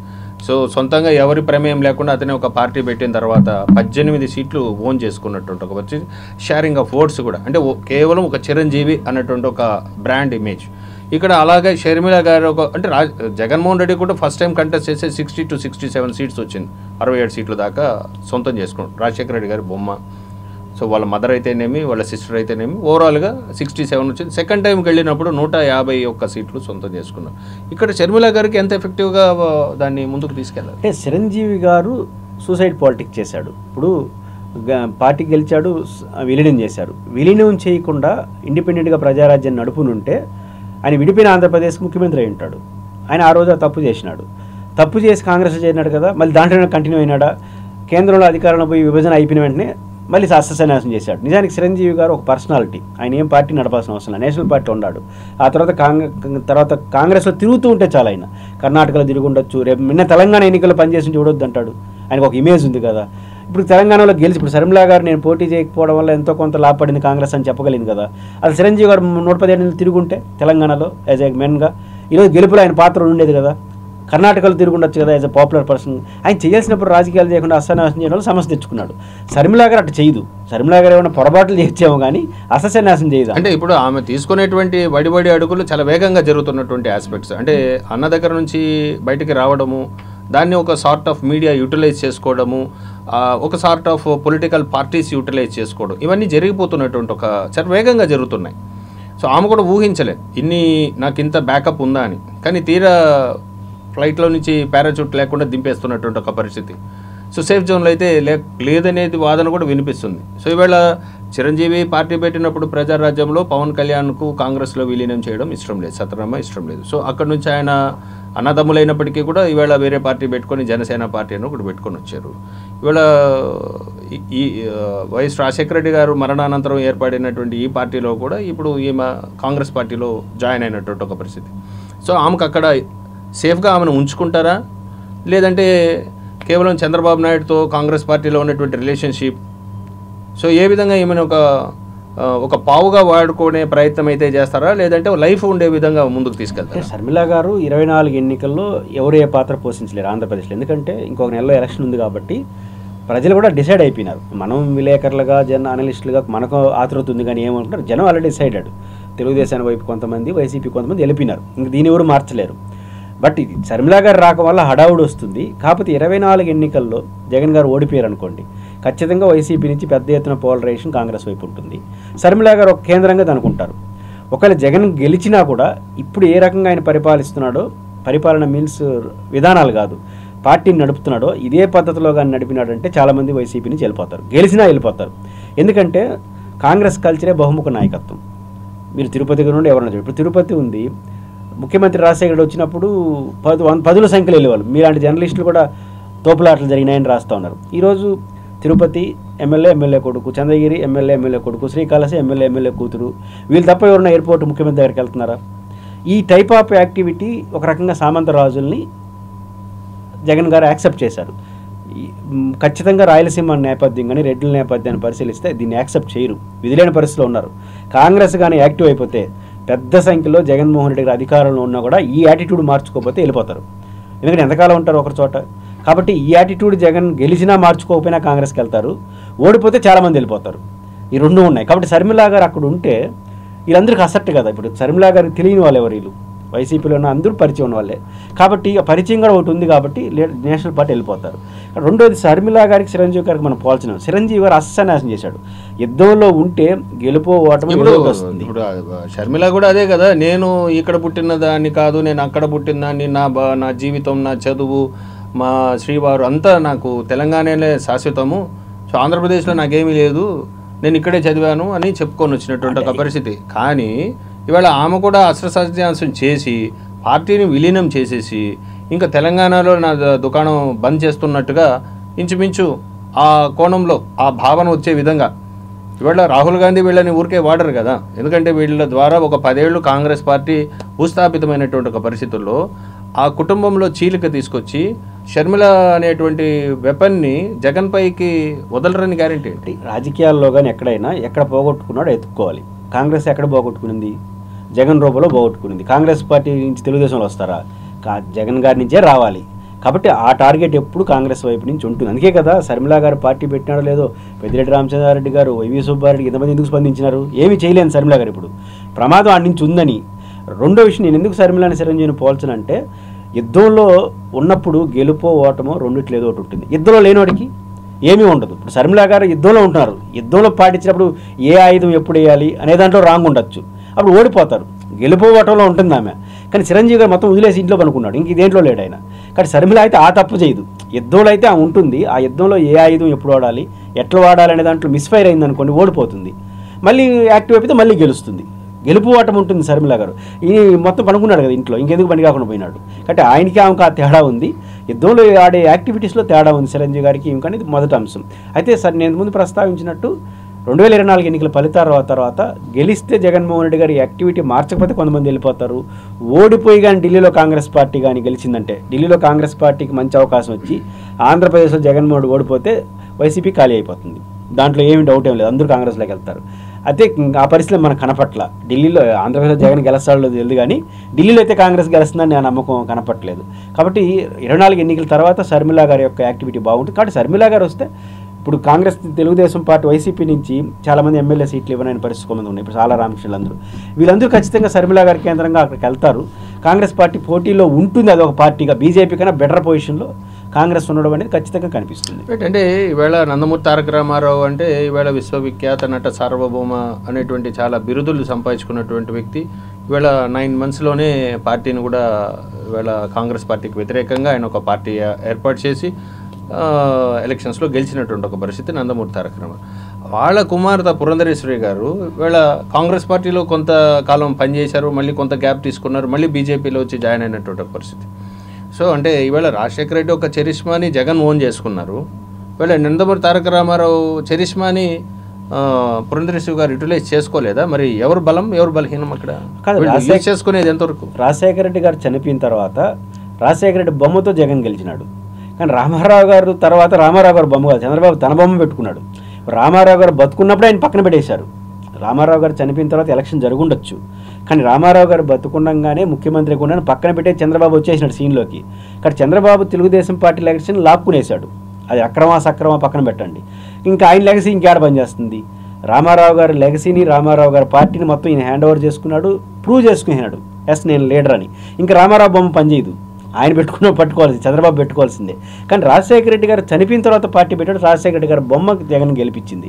సో సొంతంగా ఎవరి ప్రమేయం లేకుండా అతనే ఒక పార్టీ పెట్టిన తర్వాత 18 సీట్లు ఓన్ చేసుకున్నటువంటి ఒక వచ్చి షేరింగ్ ఆఫ్ ఓట్స్ కూడా, అంటే కేవలం ఒక చిరంజీవి అన్నటువంటి ఒక బ్రాండ్ ఇమేజ్. ఇక్కడ అలాగే షర్మిల గారు అంటే జగన్మోహన్ రెడ్డి కూడా ఫస్ట్ టైం కంటెస్ట్ చేసే 60 to 67 సీట్స్ వచ్చింది. 67 సీట్ల దాకా సొంతం చేసుకున్నాడు. రాజశేఖర రెడ్డి గారి బొమ్మ సో వాళ్ళ మదర్ అయితేనేమి, వాళ్ళ సిస్టర్ అయితేనేమి, ఓవరాల్గా 67 వచ్చింది. సెకండ్ టైంకి వెళ్ళినప్పుడు 151 సీట్లు సొంతం చేసుకున్నారు. ఇక్కడ షర్మిల గారికి ఎంత ఎఫెక్టివ్గా దాన్ని ముందుకు తీసుకెళ్ళారు? అంటే చిరంజీవి గారు సూసైడ్ పాలిటిక్స్ చేశాడు. ఇప్పుడు పార్టీ గెలిచాడు, విలీనం చేశారు. విలీనం చేయకుండా ఇండిపెండెంట్గా ప్రజారాజ్యాన్ని నడుపునుంటే ఆయన విడిపోయిన ఆంధ్రప్రదేశ్కి ముఖ్యమంత్రి అయి ఉంటాడు. ఆయన ఆ రోజు తప్పు చేసినాడు. తప్పు చేసి కాంగ్రెస్ చేరినాడు కదా, మళ్ళీ దాంట్లోనే కంటిన్యూ అయినాడా? కేంద్రంలో అధికారంలో పోయి విభజన అయిపోయిన వెంటనే మళ్ళీ సస్యసన్యాసం చేశాడు. నిజానికి చిరంజీవి గారు ఒక పర్సనాలిటీ. ఆయన ఏం పార్టీ నడపాల్సిన అవసరం లేదు, నేషనల్ పార్టీ ఉన్నాడు. ఆ తర్వాత కాంగ్రెస్లో తిరుగుతూ ఉంటే చాలా. ఆయన కర్ణాటకలో తిరిగి ఉండొచ్చు, రేపు నిన్న తెలంగాణ ఎన్నికల్లో పనిచేసి చూడొద్దు అంటాడు. ఆయనకు ఒక ఇమేజ్ ఉంది కదా. ఇప్పుడు తెలంగాణలో గెలిచి ఇప్పుడు షర్మిల గారు నేను పోటీ చేయకపోవడం వల్ల ఎంతో కొంత లాభపడింది కాంగ్రెస్ అని చెప్పగలిగింది కదా. అది చిరంజీవి గారు 117 నెలలు తిరుగుంటే తెలంగాణలో యాజ్ ఎ మెన్గా ఈరోజు గెలుపులో ఆయన పాత్ర ఉండేది కదా. కర్ణాటకలో తిరిగి ఉండొచ్చు కదా యాజ్ ఎ పాపులర్ పర్సన్. ఆయన చేయాల్సినప్పుడు రాజకీయాలు చేయకుండా అసన్యాసం చేయడం వల్ల సమస్య తెచ్చుకున్నాడు. షర్మిల గారు అటు చేయదు. షర్మిల గారు ఏమైనా పొరపాట్లు చేసేమో కానీ అసన్యాసం చేయదు. అంటే ఇప్పుడు ఆమె తీసుకునేటువంటి వడివడి అడుగులు చాలా వేగంగా జరుగుతున్నటువంటి ఆస్పెక్ట్స్. అంటే అన్న దగ్గర నుంచి బయటికి రావడము, దాన్ని ఒక సార్ట్ ఆఫ్ మీడియా యూటిలైజ్ చేసుకోవడము, ఒక sort of political parties utilize చేసుకోవడం, ఇవన్నీ జరిగిపోతున్నటువంటి ఒక చాలా వేగంగా జరుగుతున్నాయి. సో ఆమె కూడా ఊహించలేదు నాకు ఇంత బ్యాకప్ ఉందా అని. కానీ తీరా ఫ్లైట్లో నుంచి పారాచూట్ లేకుండా దింపేస్తున్నటువంటి ఒక పరిస్థితి. సో సేఫ్ జోన్లో అయితే లేదనేది వాదన కూడా వినిపిస్తుంది. సో ఈవేళ చిరంజీవి పార్టీ పెట్టినప్పుడు ప్రజారాజ్యంలో పవన్ కళ్యాణ్కు కాంగ్రెస్లో విలీనం చేయడం ఇష్టం లేదు, సత్యనారాయణ ఇష్టం లేదు. సో అక్కడ నుంచి ఆయన అన్నదమ్ములైనప్పటికీ కూడా ఈవేళ వేరే పార్టీ పెట్టుకొని జనసేన పార్టీ అని ఒకటి పెట్టుకొని వచ్చారు. ఈవేళ ఈ వైఎస్ రాజశేఖర రెడ్డి గారు మరణానంతరం ఏర్పడినటువంటి ఈ పార్టీలో కూడా ఇప్పుడు ఈమె కాంగ్రెస్ పార్టీలో జాయిన్ అయినటువంటి ఒక పరిస్థితి. సో ఆమెకు అక్కడ సేఫ్గా ఆమెను ఉంచుకుంటారా, లేదంటే కేవలం చంద్రబాబు నాయుడుతో కాంగ్రెస్ పార్టీలో ఉన్నటువంటి రిలేషన్షిప్, సో ఏ విధంగా ఈమెను ఒక పావుగా వాడుకునే ప్రయత్నం అయితే చేస్తారా, లేదంటే లైఫ్ ఉండే విధంగా ముందుకు తీసుకెళ్తారా? షర్మిల గారు 24 ఎన్నికల్లో ఎవరు ఏ పాత్ర పోషించలేరు ఆంధ్రప్రదేశ్లో. ఎందుకంటే ఇంకొక నెలలో ఎలక్షన్ ఉంది కాబట్టి ప్రజలు కూడా డిసైడ్ అయిపోయినారు. మనం విలేకరులుగా అనలిస్టులుగా మనకు ఆతృత ఉంది, కానీ ఏమనుకుంటారు జనం ఆల్రెడీ డిసైడెడ్. తెలుగుదేశాన్ని వైపు కొంతమంది, వైసీపీ కొంతమంది వెళ్ళిపోయినారు. ఇంక దీని ఎవరు మార్చలేరు. బట్ ఇది షర్మిల గారు రాక వల్ల హడావుడు వస్తుంది. కాకపోతే 24 ఎన్నికల్లో జగన్ గారు ఓడిపోయారు అనుకోండి, ఖచ్చితంగా వైసీపీ నుంచి పెద్ద ఎత్తున పోలరైజేషన్ కాంగ్రెస్ వైపు ఉంటుంది. షర్మిల గారు ఒక కేంద్రంగా అనుకుంటారు. ఒకవేళ జగన్ గెలిచినా కూడా ఇప్పుడు ఏ రకంగా ఆయన పరిపాలిస్తున్నాడో, పరిపాలన మీన్స్ విధానాలు కాదు, పార్టీని నడుపుతున్నాడో ఇదే పద్ధతిలో కానీ నడిపినాడంటే చాలామంది వైసీపీ నుంచి వెళ్ళిపోతారు, గెలిచినా వెళ్ళిపోతారు. ఎందుకంటే కాంగ్రెస్ కల్చరే బహుముఖ నాయకత్వం. మీరు తిరుపతి నుండి ఎవరన్నా ఇప్పుడు తిరుపతి ఉంది, ముఖ్యమంత్రి రాజశేఖర వచ్చినప్పుడు 10 సంఖ్యలో వెళ్ళేవాళ్ళు. మీలాంటి జర్నలిస్టులు కూడా తోపులాటలు జరిగినాయని రాస్తూ ఉన్నారు. ఈరోజు తిరుపతి ఎమ్మెల్యే కొడుకు, చంద్రగిరి ఎమ్మెల్యే కొడుకు, శ్రీకాళహస్తి ఎమ్మెల్యే కూతురు, వీళ్ళు తప్ప ఎవరైనా ఎయిర్పోర్ట్ ముఖ్యమంత్రి దగ్గరికి వెళ్తున్నారా? ఈ టైప్ ఆఫ్ యాక్టివిటీ ఒక రకంగా సామంతరాజుల్ని జగన్ గారు యాక్సెప్ట్ చేశారు. ఖచ్చితంగా రాయలసీమ నేపథ్యం కానీ రెడ్ల నేపథ్యాన్ని పరిశీలిస్తే దీన్ని యాక్సెప్ట్ చేయరు, విధిలేని పరిస్థితిలో ఉన్నారు. కాంగ్రెస్ కానీ యాక్టివ్ అయిపోతే పెద్ద సంఖ్యలో జగన్మోహన్ రెడ్డి గారు అధికారంలో ఉన్నా కూడా ఈ యాటిట్యూడ్ మార్చుకోకపోతే వెళ్ళిపోతారు. ఎందుకంటే ఎంతకాలం ఉంటారు ఒకరి చోట. కాబట్టి ఈ యాటిట్యూడ్ జగన్ గెలిచినా మార్చుకోకపోయినా కాంగ్రెస్కి వెళ్తారు, ఓడిపోతే చాలామంది వెళ్ళిపోతారు. ఈ రెండు ఉన్నాయి. కాబట్టి షర్మిల గారు అక్కడ ఉంటే వీళ్ళందరికీ అసెప్ట్ కదా. ఇప్పుడు షర్మిల గారికి తెలియని వాళ్ళు ఎవరు? వీళ్ళు వైసీపీలో ఉన్న అందరూ పరిచయం ఉన్న వాళ్ళే. కాబట్టి పరిచయం కూడా ఒకటి ఉంది కాబట్టి నేషనల్ పార్టీ వెళ్ళిపోతారు. రెండోది షర్మిల గారికి చిరంజీవి గారికి మనం పోల్చినాం. చిరంజీవి గారు అసన్యాసం చేశాడు. యుద్ధంలో ఉంటే గెలుపో ఓటమి వస్తుంది. ఇప్పుడు షర్మిల కూడా అదే కదా, నేను ఇక్కడ పుట్టిన దాన్ని కాదు, నేను అక్కడ పుట్టిన దాన్ని, నా జీవితం, నా చదువు, మా శ్రీవారు అంతా నాకు తెలంగాణలో శాశ్వతము, సో ఆంధ్రప్రదేశ్లో నాకేమీ లేదు, నేను ఇక్కడే చదివాను అని చెప్పుకొని వచ్చినటువంటి ఒక పరిస్థితి. కానీ ఇవాళ ఆమె కూడా అస్త్రసన్యాసం చేసి పార్టీని విలీనం చేసేసి ఇంకా తెలంగాణలో నా దుకాణం బంద్ చేస్తున్నట్టుగా ఇంచుమించు ఆ కోణంలో ఆ భావన వచ్చే విధంగా ఇవాళ రాహుల్ గాంధీ వీళ్ళని ఊరికే వాడరు కదా. ఎందుకంటే వీళ్ళ ద్వారా ఒక 10 ఏళ్ళు కాంగ్రెస్ పార్టీ భూస్థాపితమైనటువంటి ఒక పరిస్థితుల్లో ఆ కుటుంబంలో చీలిక తీసుకొచ్చి షర్మిల అనేటువంటి వెపన్ని జగన్ పైకి వదలరని గ్యారెంటీ ఏంటి? రాజకీయాల్లో కానీ ఎక్కడ పోగొట్టుకున్నాడో ఎత్తుక్కోవాలి. కాంగ్రెస్ ఎక్కడ పోగొట్టుకునింది? జగన్ రూపంలో పోగొట్టుకునింది. కాంగ్రెస్ పార్టీ నుంచి తెలుగుదేశంలో వస్తారా? జగన్ గారి నుంచే రావాలి. కాబట్టి ఆ టార్గెట్ ఎప్పుడు కాంగ్రెస్ వైపు నుంచి ఉంటుంది. అందుకే కదా షర్మిల గారు పార్టీ పెట్టినాడో లేదో పెద్దిరెడ్డి రామచంద్రారెడ్డి గారు, వైవి సుబ్బారెడ్డి ఇంతమంది ఎందుకు స్పందించినారు? ఏమీ చేయలేను షర్మిల గారు. ఇప్పుడు ప్రమాదం ఆడి నుంచి ఉందని. రెండో విషయం, నేను ఎందుకు షర్మిలని చిరంజీవిని పోల్చనంటే యుద్ధంలో ఉన్నప్పుడు గెలుపో ఓటమో రెండిట్లో ఏదో ఒకటి ఉంటుంది. యుద్ధంలో లేనోడికి ఏమీ ఉండదు. ఇప్పుడు షర్మిల గారు యుద్ధంలో ఉంటున్నారు, యుద్ధంలో పాటించినప్పుడు ఏ ఆయుధం ఎప్పుడు వేయాలి అనే దాంట్లో రాంగ్ ఉండొచ్చు, అప్పుడు ఓడిపోతారు. గెలుపోవటంలో ఉంటుంది ఆమె. కానీ చిరంజీవి గారు మొత్తం వదిలేసి ఇంట్లో పనుకున్నాడు, ఇంక దేంట్లో లేడు ఆయన. కానీ షర్మిల అయితే ఆ తప్పు చేయదు, యుద్ధంలో అయితే ఆ ఉంటుంది. ఆ యుద్ధంలో ఏ ఆయుధం ఎప్పుడు వాడాలి, ఎట్లా వాడాలి అనే దాంట్లో మిస్ఫైర్ అయింది అనుకోండి, ఓడిపోతుంది. మళ్ళీ యాక్టివ్ అయిపోతే మళ్ళీ గెలుస్తుంది. గెలుపు ఓటం ఉంటుంది షర్మిల గారు. ఈ మొత్తం పనుకున్నాడు కదా ఇంట్లో, ఇంకెందుకు పని కాకుండా పోయినాడు. కాబట్టి ఆయనకి ఆమెకు ఆ తేడా ఉంది, యుద్ధంలో ఆడే యాక్టివిటీస్లో తేడా ఉంది చిరంజీవి గారికి ఇంకని మొదటి అంశం. అయితే సార్ నేను ముందు ప్రస్తావించినట్టు 2024 ఎన్నికల ఫలితాల తర్వాత గెలిస్తే జగన్మోహన్ రెడ్డి గారి యాక్టివిటీ మార్చకపోతే కొంతమంది వెళ్ళిపోతారు. ఓడిపోయి కానీ ఢిల్లీలో కాంగ్రెస్ పార్టీ కానీ గెలిచిందంటే, ఢిల్లీలో కాంగ్రెస్ పార్టీకి మంచి అవకాశం వచ్చి ఆంధ్రప్రదేశ్లో జగన్మోహన్ రెడ్డి ఓడిపోతే వైసీపీ ఖాళీ అయిపోతుంది. దాంట్లో ఏమి డౌట్ ఏం లేదు, అందరూ కాంగ్రెస్లోకి వెళ్తారు. అయితే ఆ పరిస్థితి మనకు కనపట్ల. ఢిల్లీలో ఆంధ్రప్రదేశ్లో జగన్ గెలుస్తాడో తెలియదు, కానీ ఢిల్లీలో అయితే కాంగ్రెస్ గెలుస్తుందని నా నమ్మకం కనపట్లేదు. కాబట్టి 24 ఎన్నికల తర్వాత షర్మిల గారి యొక్క యాక్టివిటీ బాగుంటుంది. కాబట్టి షర్మిల గారు వస్తే ఇప్పుడు కాంగ్రెస్, తెలుగుదేశం పార్టీ, వైసీపీ నుంచి చాలామంది ఎమ్మెల్యే సీట్లు ఇవ్వని పరిస్థితి కొంతమంది ఉన్నాయి. ఇప్పుడు చాలా రామకృష్ణులు వీళ్ళందరూ ఖచ్చితంగా షర్మిల గారి కేంద్రంగా అక్కడికి వెళ్తారు. కాంగ్రెస్ పార్టీ పోటీలో ఉంటుంది, అదొక పార్టీగా. బీజేపీ కన్నా బెటర్ పొజిషన్లో కాంగ్రెస్ ఉండడం అనేది ఖచ్చితంగా కనిపిస్తుంది. అంటే ఈవేళ నందమూరి తారక రామారావు అంటే ఈవేళ విశ్వవిఖ్యాత నట సార్వభౌమ అనేటువంటి చాలా బిరుదులు సంపాదించుకున్నటువంటి వ్యక్తి. ఈవేళ 9 monthsలోనే పార్టీని కూడా ఈవేళ కాంగ్రెస్ పార్టీకి వ్యతిరేకంగా ఆయన ఒక పార్టీ ఏర్పాటు చేసి ఎలక్షన్స్లో గెలిచినటువంటి ఒక పరిస్థితి నందమూరి తారక రామారావు. వాళ్ళ కుమార్తె పురంధరేశ్వరి గారు వీళ్ళ కాంగ్రెస్ పార్టీలో కొంతకాలం పనిచేశారు, మళ్ళీ కొంత గ్యాప్ తీసుకున్నారు, మళ్ళీ బీజేపీలో వచ్చి జాయిన్ అయినటువంటి పరిస్థితి. సో అంటే ఈవేళ రాజశేఖర రెడ్డి ఒక చరిష్మాని జగన్ ఓన్ చేసుకున్నారు. ఈవేళ నందమూరి తారక రామారావు చరిష్మాని పురంధరేశ్వరి గారు యూటిలైజ్ చేసుకోలేదా? మరి ఎవరు బలం ఎవరు బలహీనం అక్కడ చేసుకునేది ఎంతవరకు? రాజశేఖర రెడ్డి గారు చనిపోయిన తర్వాత రాజశేఖర రెడ్డి బొమ్మతో జగన్ గెలిచినాడు. కానీ రామారావు గారు తర్వాత రామారావు గారు బొమ్మ కాదు, చంద్రబాబు తన బొమ్మ పెట్టుకున్నాడు. రామారావు గారు బతుకున్నప్పుడే ఆయన పక్కన పెట్టేశారు. రామారావు గారు చనిపోయిన తర్వాత ఎలక్షన్ జరుగుండొచ్చు, కానీ రామారావు గారు బతుకుండగానే ముఖ్యమంత్రి కూడా పక్కన పెట్టే చంద్రబాబు వచ్చేసినాడు సీన్లోకి. కానీ చంద్రబాబు తెలుగుదేశం పార్టీ ఎలక్షన్ లాక్కునేశాడు. అది అక్రమా సక్రమా పక్కన పెట్టండి, ఇంకా ఆయన లెగసీ ఇంకేడ పనిచేస్తుంది. రామారావు గారి లెగసీని, రామారావు గారి పార్టీని మొత్తం ఈయన హ్యాండ్ ఓవర్ చేసుకున్నాడు, ప్రూవ్ చేసుకున్నాడు, ఎస్ నేను లీడర్ అని. ఇంకా రామారావు బొమ్మ పనిచేయదు, ఆయన పట్టుకోవాల్సింది, చంద్రబాబు పెట్టుకోవాల్సిందే. కానీ రాజశేఖర రెడ్డి గారు చనిపోయిన తర్వాత పార్టీ పెట్టాడు, రాజశేఖర రెడ్డి గారు బొమ్మ జగన్ గెలిపించింది.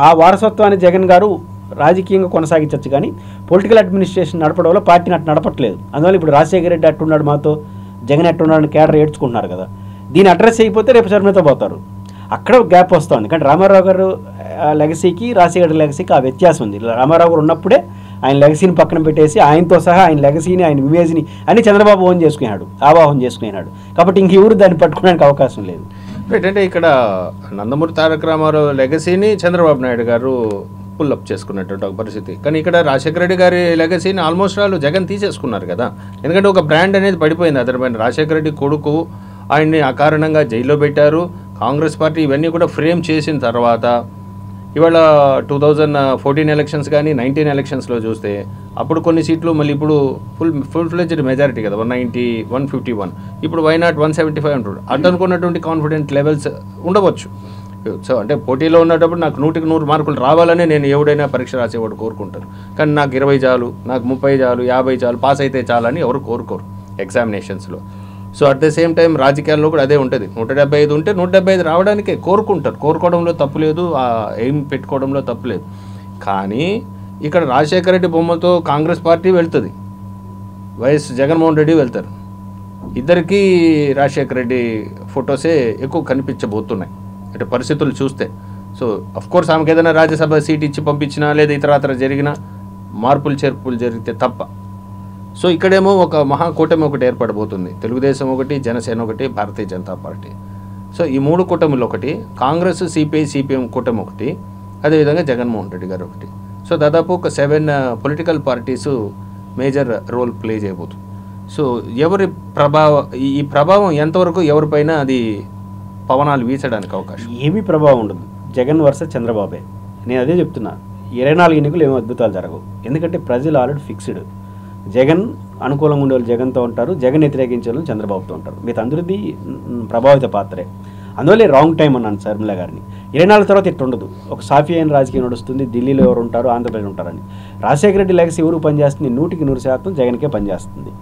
ఆ వారసత్వాన్ని జగన్ గారు రాజకీయంగా కొనసాగించవచ్చు, కానీ పొలిటికల్ అడ్మినిస్ట్రేషన్ నడపడంలో పార్టీని అట్టు నడపట్లేదు. అందువల్ల ఇప్పుడు రాజశేఖర రెడ్డి అట్టున్నాడు మాతో, జగన్ అట్టున్నాడు కేడర్ ఏడ్చుకుంటున్నారు కదా. దీన్ని అడ్రస్ అయిపోతే రేపు షర్మిలతో పోతారు, అక్కడ గ్యాప్ వస్తుంది. కానీ రామారావు గారు లెగసీకి రాజశేఖర రెడ్డి లెగసీకి ఆ వ్యత్యాసం ఉంది. రామారావు గారు ఉన్నప్పుడే ఆయన లెగసీని పక్కన పెట్టేసి ఆయనతో సహా ఆయన లెగసీని, ఆయన ఇమేజ్ని అన్ని చంద్రబాబు ఓన్ చేసుకున్నాడు, ఆవాహం చేసుకున్నాడు. కాబట్టి ఇంక ఎవరు దాన్ని పట్టుకోవడానికి అవకాశం లేదు. అంటే ఇక్కడ నందమూరి తారక రామారావు లెగసీని చంద్రబాబు నాయుడు గారు పుల్అప్ చేసుకున్నటువంటి ఒక పరిస్థితి. కానీ ఇక్కడ రాజశేఖర రెడ్డి గారి లెగసీని ఆల్మోస్ట్ వాళ్ళు జగన్ తీసేసుకున్నారు కదా. ఎందుకంటే ఒక బ్రాండ్ అనేది పడిపోయింది అతనిపైన. రాజశేఖర రెడ్డి కొడుకు, ఆయన్ని అకారణంగా జైల్లో పెట్టారు. కాంగ్రెస్ పార్టీ ఇవన్నీ కూడా ఫ్రేమ్ చేసిన తర్వాత ఇవాళ 2014 ఎలక్షన్స్ కానీ 19 ఎలక్షన్స్లో చూస్తే అప్పుడు కొన్ని సీట్లు, మళ్ళీ ఇప్పుడు ఫుల్ ఫ్లెడ్జ్డ్ మెజారిటీ కదా, 190, 151. ఇప్పుడు వై నాట్ 175 అంటారు. అటు అనుకున్నటువంటి కాన్ఫిడెంట్ లెవెల్స్ ఉండవచ్చు. సో అంటే పోటీలో ఉన్నప్పుడు నాకు 100కి 100 మార్కులు రావాలని నేను ఎవడైనా పరీక్ష రాసేవాడు కోరుకుంటారు. కానీ నాకు 20 చాలు, నాకు 30 చాలు, 50 చాలు, పాస్ అయితే చాలని ఎవరు కోరుకోరు ఎగ్జామినేషన్స్లో. So at the same time రాజకీయాల్లో కూడా అదే ఉంటుంది. 175 ఉంటే 175 రావడానికే కోరుకుంటారు. కోరుకోవడంలో తప్పు లేదు, ఎయిమ్ పెట్టుకోవడంలో తప్పు లేదు. కానీ ఇక్కడ రాజశేఖర రెడ్డి బొమ్మతో కాంగ్రెస్ పార్టీ వెళ్తుంది, వైఎస్ జగన్మోహన్ రెడ్డి వెళ్తారు. ఇద్దరికీ రాజశేఖర రెడ్డి ఫొటోసే ఎక్కువ కనిపించబోతున్నాయి అంటే పరిస్థితులు చూస్తే. సో అఫ్కోర్స్ ఆమెకు ఏదైనా రాజ్యసభ సీట్ ఇచ్చి పంపించినా లేదా ఇతరత్ర జరిగినా మార్పులు చేర్పులు జరిగితే తప్ప. సో ఇక్కడేమో ఒక మహాకూటమి ఒకటి ఏర్పడబోతుంది. తెలుగుదేశం ఒకటి, జనసేన ఒకటి, భారతీయ జనతా పార్టీ. సో ఈ 3 కూటమిలు ఒకటి, కాంగ్రెస్, సిపిఐ, సిపిఎం కూటమి ఒకటి, అదేవిధంగా జగన్మోహన్ రెడ్డి గారు ఒకటి. సో దాదాపు ఒక 7 political parties major role play చేయబోతుంది. సో ఎవరి ఈ ప్రభావం ఎంతవరకు ఎవరిపైన అది పవనాలు వీచడానికి అవకాశం? ఏమీ ప్రభావం ఉండదు. జగన్ వర్సెస్ చంద్రబాబే. నేను అదే చెప్తున్నా, 24 ఎన్నికలు ఏమో అద్భుతాలు జరగవు. ఎందుకంటే ప్రజలు ఆల్రెడీ ఫిక్స్డ్. జగన్ అనుకూలంగా ఉండేవాళ్ళు జగన్తో ఉంటారు, జగన్ వ్యతిరేకించే వాళ్ళు చంద్రబాబుతో ఉంటారు. మిగతా అందరిది ప్రభావిత పాత్రే. అందువల్లే రాంగ్ టైం అన్నాను షర్మిల గారిని. 24 తర్వాత ఇట్టు ఉండదు. ఒక సాఫీ అయిన రాజకీయం నడుస్తుంది, ఢిల్లీలో ఎవరు ఉంటారు, ఆంధ్రప్రదేశ్ ఉంటారని. రాజశేఖర రెడ్డి లెగసీ ఎవరు పనిచేస్తుంది? 100% జగన్కే పనిచేస్తుంది.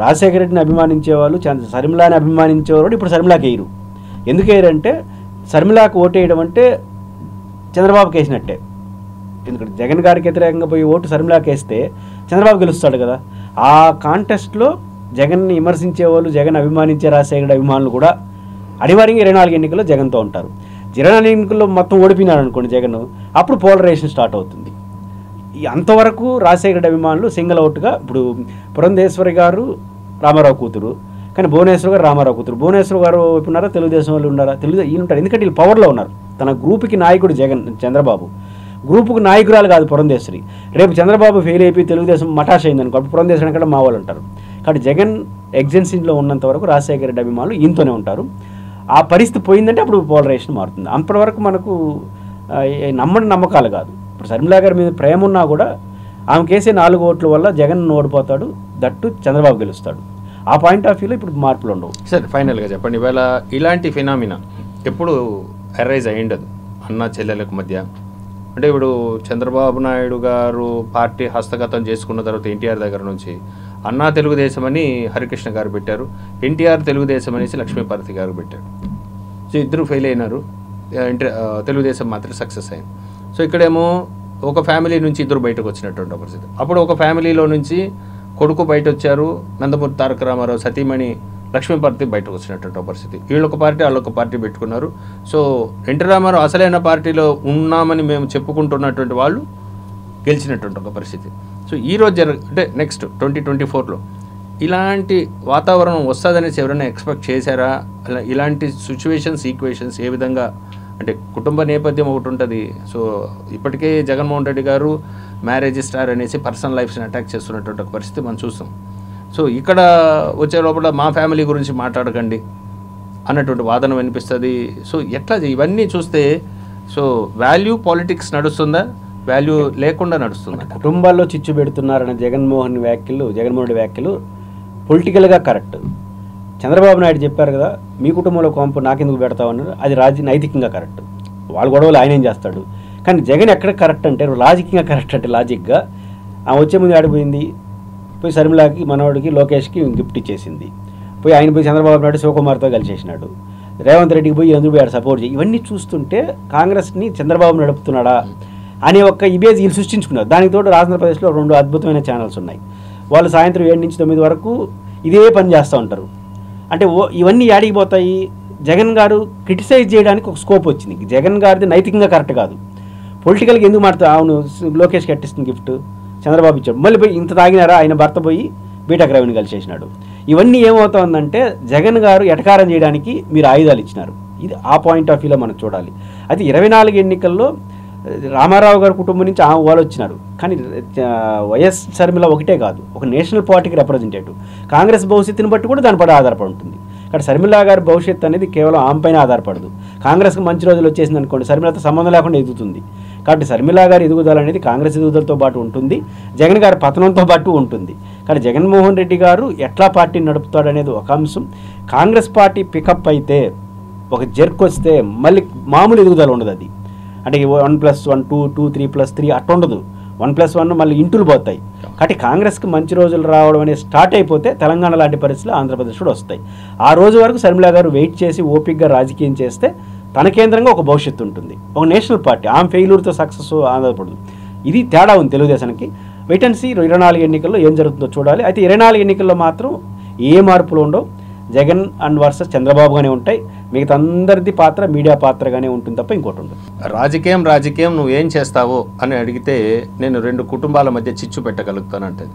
రాజశేఖర రెడ్డిని అభిమానించేవాళ్ళు, షర్మిలాని అభిమానించేవారు ఇప్పుడు షర్మిలాకి వేయరు. ఎందుకు వేయరంటే షర్మిలాకు ఓటేయడం అంటే చంద్రబాబుకి వేసినట్టే. ఎందుకంటే జగన్ గారికి వ్యతిరేకంగా పోయి ఓటు షర్మిలాకి వేస్తే చంద్రబాబు గెలుస్తాడు కదా. ఆ కాంటెస్ట్లో జగన్ని విమర్శించే వాళ్ళు, జగన్ అభిమానించే రాజశేఖర అభిమానులు కూడా అనివార్యంగా 24 ఎన్నికల్లో జగన్తో ఉంటారు. 24 ఎన్నికల్లో మొత్తం ఓడిపోయినాడు అనుకోండి జగన్, అప్పుడు పోలరైజేషన్ స్టార్ట్ అవుతుంది. అంతవరకు రాజశేఖర అభిమానులు సింగిల్ అవుట్గా, ఇప్పుడు పురంధేశ్వరి గారు రామారావు కూతురు, కానీ భువనేశ్వర్ గారు రామారావు కూతురు. భువనేశ్వర్ గారు ఉన్నారా, తెలుగుదేశం వాళ్ళు ఉన్నారా, ఈయన ఉంటారు. ఎందుకంటే వీళ్ళు పవర్లో ఉన్నారు. తన గ్రూప్కి నాయకుడు చంద్రబాబు, గ్రూపుకు నాయకురాలు కాదు పురంధేశ్వరి. రేపు చంద్రబాబు ఫెయిల్ అయిపోయి తెలుగుదేశం మటాష్ అయిందనుకో, అప్పుడు పురంధేశ్వరి అక్కడ మా వాళ్ళు ఉంటారు. కాబట్టి జగన్ ఎగ్జెన్సీలో ఉన్నంత వరకు రాజశేఖర రెడ్డి అభిమానులు ఈయనతోనే ఉంటారు. ఆ పరిస్థితి పోయిందంటే అప్పుడు పోలరైజేషన్ మారుతుంది. అప్పటి వరకు మనకు నమ్మకాలు కాదు. ఇప్పుడు షర్మిలా గారి మీద ప్రేమ ఉన్నా కూడా ఆమె కేసే 4 ఓట్ల వల్ల జగన్ ఓడిపోతాడు, దట్టు చంద్రబాబు గెలుస్తాడు. ఆ పాయింట్ ఆఫ్ వ్యూలో ఇప్పుడు మార్పులు ఉండవు. సార్ ఫైనల్గా చెప్పండి, ఇవాళ ఇలాంటి ఫినామినా ఎప్పుడు అరైజ్ అయ్యిండదు అన్న చెల్లెలకు మధ్య. అంటే ఇప్పుడు చంద్రబాబు నాయుడు గారు పార్టీ హస్తగతం చేసుకున్న తర్వాత ఎన్టీఆర్ దగ్గర నుంచి అన్నా తెలుగుదేశం అని హరికృష్ణ గారు పెట్టారు, ఎన్టీఆర్ తెలుగుదేశం అనేసి లక్ష్మీపార్వతి గారు పెట్టారు. సో ఇద్దరు ఫెయిల్ అయినారు, తెలుగుదేశం మాత్రం సక్సెస్ అయింది. సో ఇక్కడేమో ఒక ఫ్యామిలీ నుంచి ఇద్దరు బయటకు వచ్చినటువంటి పరిస్థితి. అప్పుడు ఒక ఫ్యామిలీలో నుంచి కొడుకు బయట వచ్చారు, నందమూరి తారక రామారావు సతీమణి లక్ష్మీపార్వతి బయటకు వచ్చినటువంటి పరిస్థితి. వీళ్ళొక పార్టీ వాళ్ళొక పార్టీ పెట్టుకున్నారు. సో ఎన్టీ రామారావు అసలైన పార్టీలో ఉన్నామని మేము చెప్పుకుంటున్నటువంటి వాళ్ళు గెలిచినటువంటి ఒక పరిస్థితి. సో ఈరోజు అంటే నెక్స్ట్ 2024లో ఇలాంటి వాతావరణం వస్తుందనేసి ఎవరైనా ఎక్స్పెక్ట్ చేశారా? ఇలాంటి సిచ్యువేషన్స్, ఈక్వేషన్స్ ఏ విధంగా, అంటే కుటుంబ నేపథ్యం ఒకటి ఉంటుంది. సో ఇప్పటికే జగన్మోహన్ రెడ్డి గారు మ్యారేజ్ స్టార్ అనేసి పర్సనల్ లైఫ్స్ని అటాక్ చేస్తున్నటువంటి ఒక పరిస్థితి మనం చూస్తాం. సో ఇక్కడ వచ్చే లోపల మా ఫ్యామిలీ గురించి మాట్లాడకండి అన్నటువంటి వాదన వినిపిస్తుంది. సో ఎట్లా ఇవన్నీ చూస్తే సో వాల్యూ పాలిటిక్స్ నడుస్తుందా, వాల్యూ లేకుండా నడుస్తుందా? కుటుంబాల్లో చిచ్చు పెడుతున్నారన్న జగన్మోహన్ రెడ్డి వ్యాఖ్యలు పొలిటికల్గా కరెక్ట్. చంద్రబాబు నాయుడు చెప్పారు కదా, మీ కుటుంబంలో కొంపు నాకెందుకు పెడతామన్నారు, అది నైతికంగా కరెక్ట్. వాళ్ళ గొడవలు ఆయన ఏం చేస్తాడు. కానీ జగన్ ఎక్కడ కరెక్ట్ అంటే రాజకీయంగా కరెక్ట్. అంటే లాజిక్గా వచ్చే ముందు ఆడిపోయింది, పోయి షర్మిలాకి, మనవాడికి, లోకేష్కి గిఫ్ట్ ఇచ్చేసింది, పోయి ఆయన పోయి చంద్రబాబు నాయుడు శివకుమార్తో కలిసేసినాడు, రేవంత్ రెడ్డికి పోయి ఎందుకు పోయాడు సపోర్ట్ చేయి. ఇవన్నీ చూస్తుంటే కాంగ్రెస్ని చంద్రబాబు నడుపుతున్నాడా అనే ఒక ఇమేజ్ వీళ్ళు సృష్టించుకున్నారు. దానికి తోడు ఆంధ్రప్రదేశ్లో 2 అద్భుతమైన ఛానల్స్ ఉన్నాయి. వాళ్ళు సాయంత్రం 7 నుంచి 9 వరకు ఇదే పని చేస్తూ ఉంటారు. అంటే ఇవన్నీ యాడిగిపోతాయి. జగన్ గారు క్రిటిసైజ్ చేయడానికి ఒక స్కోప్ వచ్చింది. జగన్ గారిది నైతికంగా కరెక్ట్ కాదు, పొలిటికల్గా ఎందుకు మారుతా. అవును, లోకేష్కి కట్టిస్తుంది గిఫ్ట్, చంద్రబాబు ఇచ్చాడు, మళ్ళీ పోయి ఇంత తాగినారా, ఆయన భర్త పోయి బీటెక్ రవిని కలిసేసినాడు. ఇవన్నీ ఏమవుతుందంటే జగన్ గారు ఎటకారం చేయడానికి మీరు ఆయుధాలు ఇచ్చినారు. ఇది ఆ పాయింట్ ఆఫ్ వ్యూలో మనం చూడాలి. అది 24 ఎన్నికల్లో రామారావు గారి కుటుంబం నుంచి వాళ్ళు వచ్చినారు. కానీ వైఎస్ షర్మిల ఒకటే కాదు, ఒక నేషనల్ పార్టీకి రిప్రజెంటేటివ్. కాంగ్రెస్ భవిష్యత్తుని బట్టి కూడా దానిపై ఆధారపడి ఉంటుంది. కానీ షర్మిల గారి భవిష్యత్తు అనేది కేవలం ఆమె పైన ఆధారపడదు. కాంగ్రెస్కి మంచి రోజులు వచ్చేసింది అనుకోండి, షర్మిలతో సంబంధం లేకుండా ఎదుగుతుంది. కాబట్టి షర్మిల గారి ఎదుగుదల అనేది కాంగ్రెస్ ఎదుగుదలతో పాటు ఉంటుంది, జగన్ గారి పతనంతో పాటు ఉంటుంది. కానీ జగన్మోహన్ రెడ్డి గారు ఎట్లా పార్టీని నడుపుతాడు అనేది ఒక అంశం. కాంగ్రెస్ పార్టీ పికప్ అయితే ఒక జర్క్ వస్తే మళ్ళీ మామూలు ఎదుగుదల ఉండదు. అది అంటే 1+1 2 2 3+3 అట్లా ఉండదు. 1+1 మళ్ళీ ఇంటులు పోతాయి. కాబట్టి కాంగ్రెస్కి మంచి రోజులు రావడం అనేది స్టార్ట్ అయిపోతే తెలంగాణ లాంటి పరిస్థితులు ఆంధ్రప్రదేశ్ కూడా వస్తాయి. ఆ రోజు వరకు షర్మిల గారు వెయిట్ చేసి ఓపిక్గా రాజకీయం చేస్తే తన కేంద్రంగా ఒక భవిష్యత్తు ఉంటుంది. ఒక నేషనల్ పార్టీ ఆమె ఫెయిల్యూర్తో సక్సెస్ ఆధారపడదు. ఇది తేడా ఉంది తెలుగుదేశానికి. వెయిట్ అండ్ సీ 24 ఎన్నికల్లో ఏం జరుగుతుందో చూడాలి. అయితే 24 ఎన్నికల్లో మాత్రం ఏ మార్పులు ఉండవు. జగన్ అండ్ వర్సెస్ చంద్రబాబుగానే ఉంటాయి. మిగతా అందరిది పాత్ర మీడియా పాత్రగానే ఉంటుంది తప్ప ఇంకోటి ఉండదు. రాజకీయం నువ్వేం చేస్తావో అని అడిగితే నేను 2 కుటుంబాల మధ్య చిచ్చు పెట్టగలుగుతానంటది.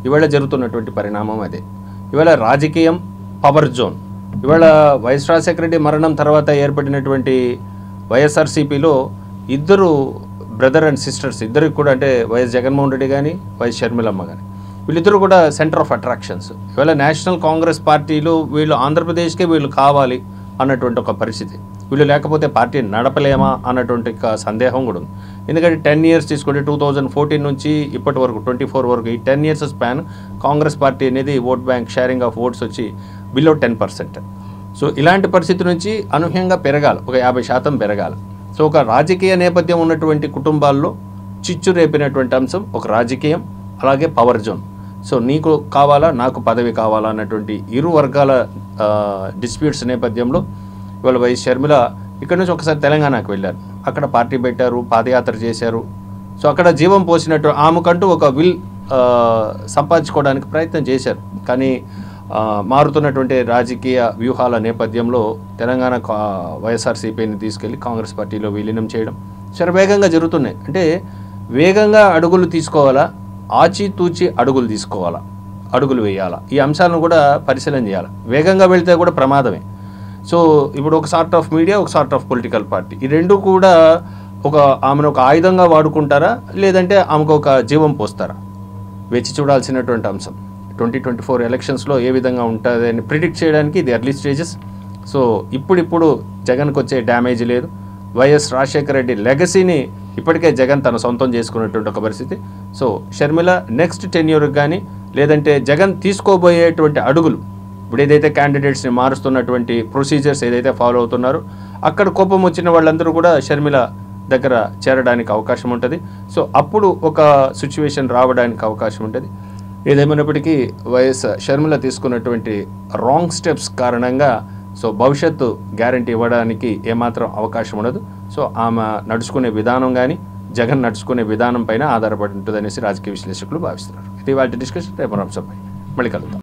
ఇవాళ జరుగుతున్నటువంటి పరిణామం అదే. ఇవాళ రాజకీయం పవర్ జోన్. ఇవాళ వైఎస్ రాజశేఖర రెడ్డి మరణం తర్వాత ఏర్పడినటువంటి వైఎస్ఆర్సీపీలో ఇద్దరు బ్రదర్ అండ్ సిస్టర్స్, ఇద్దరికి కూడా, అంటే వైఎస్ జగన్మోహన్ రెడ్డి కానీ వైఎస్ షర్మిలమ్మ కానీ, వీళ్ళిద్దరూ కూడా సెంటర్ ఆఫ్ అట్రాక్షన్స్. ఇవాళ నేషనల్ కాంగ్రెస్ పార్టీలు వీళ్ళు ఆంధ్రప్రదేశ్కే వీళ్ళు కావాలి అన్నటువంటి ఒక పరిస్థితి. వీళ్ళు లేకపోతే పార్టీ నడపలేమా అన్నటువంటి సందేహం కూడా ఉంది. ఎందుకంటే 10 years తీసుకుంటే 2014 నుంచి ఇప్పటి వరకు 24 వరకు ఈ 10 years స్పాన్ కాంగ్రెస్ పార్టీ అనేది vote bank sharing of votes వచ్చి బిలో 10%. సో ఇలాంటి పరిస్థితి నుంచి అనూహ్యంగా పెరగాలి, ఒక 50% పెరగాలి. సో ఒక రాజకీయ నేపథ్యం ఉన్నటువంటి కుటుంబాల్లో చిచ్చు రేపినటువంటి అంశం ఒక రాజకీయం, అలాగే పవర్ జోన్. సో నీకు కావాలా, నాకు పదవి కావాలా అన్నటువంటి ఇరు వర్గాల డిస్ప్యూట్స్ నేపథ్యంలో ఇవాళ వైఎస్ షర్మిల ఇక్కడ నుంచి ఒకసారి తెలంగాణకు వెళ్ళారు, అక్కడ పార్టీ పెట్టారు, పాదయాత్ర చేశారు. సో అక్కడ జీవం పోసినట్టు ఆమెకంటూ ఒక విల్ సంపాదించుకోవడానికి ప్రయత్నం చేశారు. కానీ మారుతున్నటువంటి రాజకీయ వ్యూహాల నేపథ్యంలో తెలంగాణ వైఎస్ఆర్సీపీని తీసుకెళ్లి కాంగ్రెస్ పార్టీలో విలీనం చేయడం శరవేగంగా జరుగుతున్నాయి. అంటే వేగంగా అడుగులు తీసుకోవాలా, ఆచితూచి అడుగులు తీసుకోవాలా, అడుగులు వేయాలా, ఈ అంశాలను కూడా పరిశీలన చేయాలి. వేగంగా వెళ్తే కూడా ప్రమాదమే. సో ఇప్పుడు ఒక సార్ట్ ఆఫ్ మీడియా, ఒక సార్ట్ ఆఫ్ పొలిటికల్ పార్టీ, ఈ రెండు కూడా ఆమెను ఒక ఆయుధంగా వాడుకుంటారా, లేదంటే ఆమెకు ఒక జీవం పోస్తారా, వేచి చూడాల్సినటువంటి అంశం. 2024 ఎలక్షన్స్లో ఏ విధంగా ఉంటుంది అని ప్రిడిక్ట్ చేయడానికి ఇది ఎర్లీ స్టేజెస్. సో ఇప్పుడు జగన్కి వచ్చే డ్యామేజ్ లేదు. వైఎస్ రాజశేఖర రెడ్డి లెగసీని ఇప్పటికే జగన్ తన సొంతం చేసుకున్నటువంటి ఒక పరిస్థితి. సో షర్మిల నెక్స్ట్ టెన్యూర్కి కానీ, లేదంటే జగన్ తీసుకోబోయేటువంటి అడుగులు, ఇప్పుడు ఏదైతే క్యాండిడేట్స్ని మారుస్తున్నటువంటి ప్రొసీజర్స్ ఏదైతే ఫాలో అవుతున్నారో, అక్కడ కోపం వచ్చిన వాళ్ళందరూ కూడా షర్మిల దగ్గర చేరడానికి అవకాశం ఉంటుంది. సో అప్పుడు ఒక సిచ్యువేషన్ రావడానికి అవకాశం ఉంటుంది. ఏదేమైనప్పటికీ వైఎస్ షర్మిల తీసుకున్నటువంటి రాంగ్ స్టెప్స్ కారణంగా సో భవిష్యత్తు గ్యారంటీ ఇవ్వడానికి ఏమాత్రం అవకాశం ఉండదు. సో ఆమె నడుచుకునే విధానం కానీ, జగన్ నడుచుకునే విధానం పైన ఆధారపడి ఉంటుందనేసి రాజకీయ విశ్లేషకులు భావిస్తున్నారు. ఇది వాళ్ళ డిస్కషన్. రేపు అంశంపై మళ్ళీ కలుద్దాం.